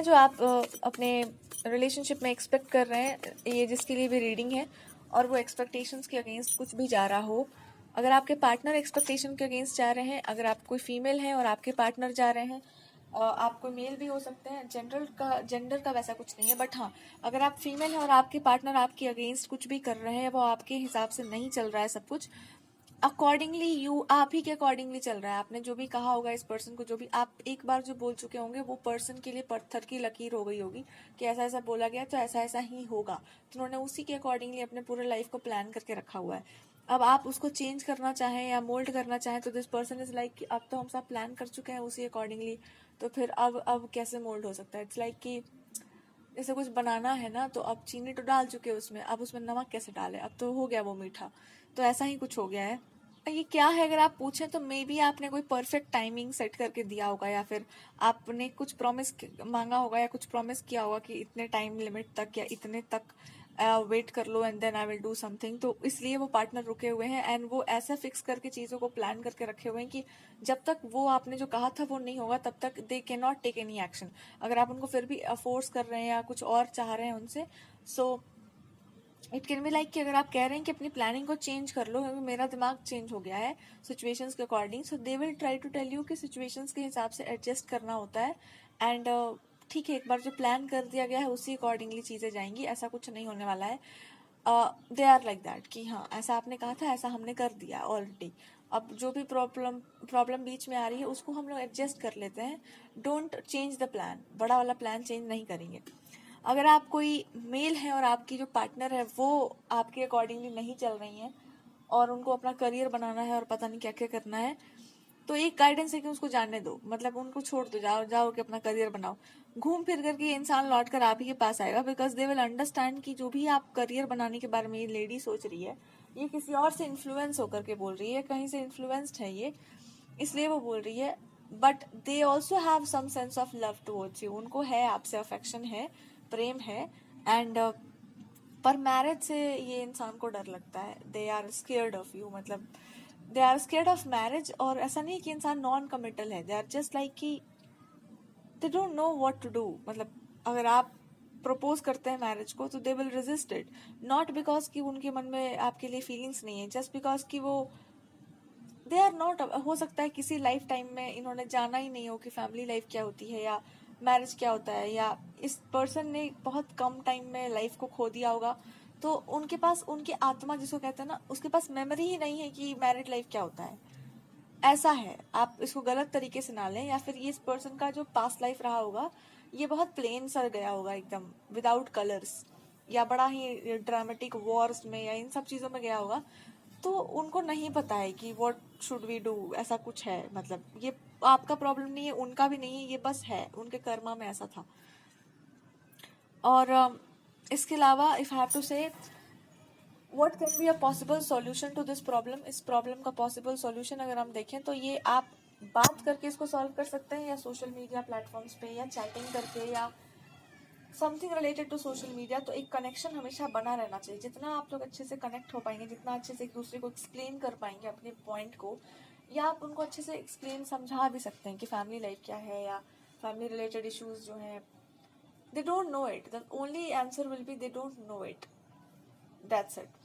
हैं जो आप अपने रिलेशनशिप में एक्सपेक्ट कर रहे हैं, ये जिसके लिए भी रीडिंग है, और वो एक्सपेक्टेशंस के अगेंस्ट कुछ भी जा रहा हो, अगर आपके पार्टनर एक्सपेक्टेशन के अगेंस्ट जा रहे हैं, अगर आप कोई फीमेल हैं और आपके पार्टनर जा रहे हैं, आप कोई मेल भी हो सकते हैं, जेंडर का वैसा कुछ नहीं है, बट हाँ, अगर आप फीमेल हैं और आपके पार्टनर आपके अगेंस्ट कुछ भी कर रहे हैं, वो आपके हिसाब से नहीं चल रहा है सब कुछ, अकॉर्डिंगली आप ही के अकॉर्डिंगली चल रहा है। आपने जो भी कहा होगा इस पर्सन को, जो भी आप एक बार जो बोल चुके होंगे, वो पर्सन के लिए पत्थर की लकीर हो गई होगी कि ऐसा ऐसा बोला गया तो ऐसा ऐसा ही होगा, तो उन्होंने उसी के अकॉर्डिंगली अपने पूरे लाइफ को प्लान करके रखा हुआ है। अब आप उसको चेंज करना चाहें या मोल्ड करना चाहें, तो दिस पर्सन इज लाइक अब तो हम सब प्लान कर चुके हैं उसी अकॉर्डिंगली, तो फिर अब कैसे मोल्ड हो सकता है। इट्स लाइक कि जैसे कुछ बनाना है ना, तो अब चीनी तो डाल चुके हैं उसमें, अब उसमें नमक कैसे डालें, अब तो हो गया वो मीठा, तो ऐसा ही कुछ हो गया है। ये क्या है अगर आप पूछें तो मे बी आपने कोई परफेक्ट टाइमिंग सेट करके दिया होगा, या फिर आपने कुछ प्रॉमिस मांगा होगा या कुछ प्रॉमिस किया होगा कि इतने टाइम लिमिट तक या इतने तक वेट कर लो and then I will do something, तो इसलिए वो पार्टनर रुके हुए हैं एंड वो ऐसा फिक्स करके चीज़ों को प्लान करके रखे हुए हैं कि जब तक वो आपने जो कहा था वो नहीं होगा तब तक they can not take any action. अगर आप उनको फिर भी फोर्स कर रहे हैं या कुछ और चाह रहे हैं उनसे, so it can be like कि अगर आप कह रहे हैं कि अपनी प्लानिंग को चेंज कर लो क्योंकि मेरा दिमाग चेंज हो गया है सिचुएशंस के according, so they will try to tell you कि सिचुएशंस के हिसाब से एडजस्ट करना होता है एंड ठीक है, एक बार जो प्लान कर दिया गया है उसी अकॉर्डिंगली चीज़ें जाएंगी, ऐसा कुछ नहीं होने वाला है। दे आर लाइक दैट कि हाँ ऐसा आपने कहा था, ऐसा हमने कर दिया ऑलरेडी, अब जो भी प्रॉब्लम बीच में आ रही है उसको हम लोग एडजस्ट कर लेते हैं, डोंट चेंज द प्लान, बड़ा वाला प्लान चेंज नहीं करेंगे। अगर आप कोई मेल है और आपकी जो पार्टनर है वो आपके अकॉर्डिंगली नहीं चल रही हैं और उनको अपना करियर बनाना है और पता नहीं क्या क्या करना है, तो एक गाइडेंस है कि उसको जाने दो, मतलब उनको छोड़ दो, जाओ जाओ कि अपना करियर बनाओ। घूम फिर करके ये इंसान लौट कर आप ही के पास आएगा, बिकॉज दे विल अंडरस्टैंड कि जो भी आप करियर बनाने के बारे में ये लेडी सोच रही है, ये किसी और से इन्फ्लुएंस होकर के बोल रही है, कहीं से इन्फ्लुएंस्ड है ये, इसलिए वो बोल रही है। But they also have some sense of love towards you, उनको है आपसे अफेक्शन है, प्रेम है, एंड पर मैरिज से ये इंसान को डर लगता है, they are scared of you, मतलब they are scared of marriage. और ऐसा नहीं है कि इंसान नॉन कमिटल है, दे आर जस्ट लाइक कि they don't know what to do, मतलब अगर आप प्रपोज करते हैं मैरिज को तो they will resist it, not because कि उनके मन में आपके लिए फीलिंग्स नहीं है, जस्ट बिकॉज कि वो दे आर नॉट, हो सकता है किसी लाइफ टाइम में इन्होंने जाना ही नहीं हो कि फैमिली लाइफ क्या होती है या मैरिज क्या होता है, या इस पर्सन ने बहुत कम टाइम में लाइफ को खो दिया होगा, तो उनके पास उनकी आत्मा जिसको कहते हैं ना, उसके पास मेमोरी ही नहीं है कि मैरिड लाइफ क्या होता है। ऐसा है, आप इसको गलत तरीके से ना लें, या फिर ये इस पर्सन का जो पास्ट लाइफ रहा होगा ये बहुत प्लेन सा गया होगा एकदम विदाउट कलर्स, या बड़ा ही ड्रामेटिक वॉर्स में या इन सब चीज़ों में गया होगा, तो उनको नहीं पता है कि व्हाट शुड वी डू, ऐसा कुछ है, मतलब ये आपका प्रॉब्लम नहीं है, उनका भी नहीं है, ये बस है उनके कर्मा में ऐसा था। और इसके अलावा if I have to say what can be a possible solution to this problem, इस प्रॉब्लम का पॉसिबल सॉल्यूशन अगर हम देखें तो ये आप बात करके इसको सॉल्व कर सकते हैं, या सोशल मीडिया प्लेटफॉर्म्स पे, या चैटिंग करके, या something related to social media. तो एक कनेक्शन हमेशा बना रहना चाहिए, जितना आप लोग अच्छे से कनेक्ट हो पाएंगे, जितना अच्छे से एक दूसरे को एक्सप्लेन कर पाएंगे अपने पॉइंट को, या आप उनको अच्छे से एक्सप्लेन समझा भी सकते हैं कि फैमिली लाइफ क्या है या फैमिली रिलेटेड इश्यूज जो हैं, दे don't no it, the only answer will be they don't no it, that's it.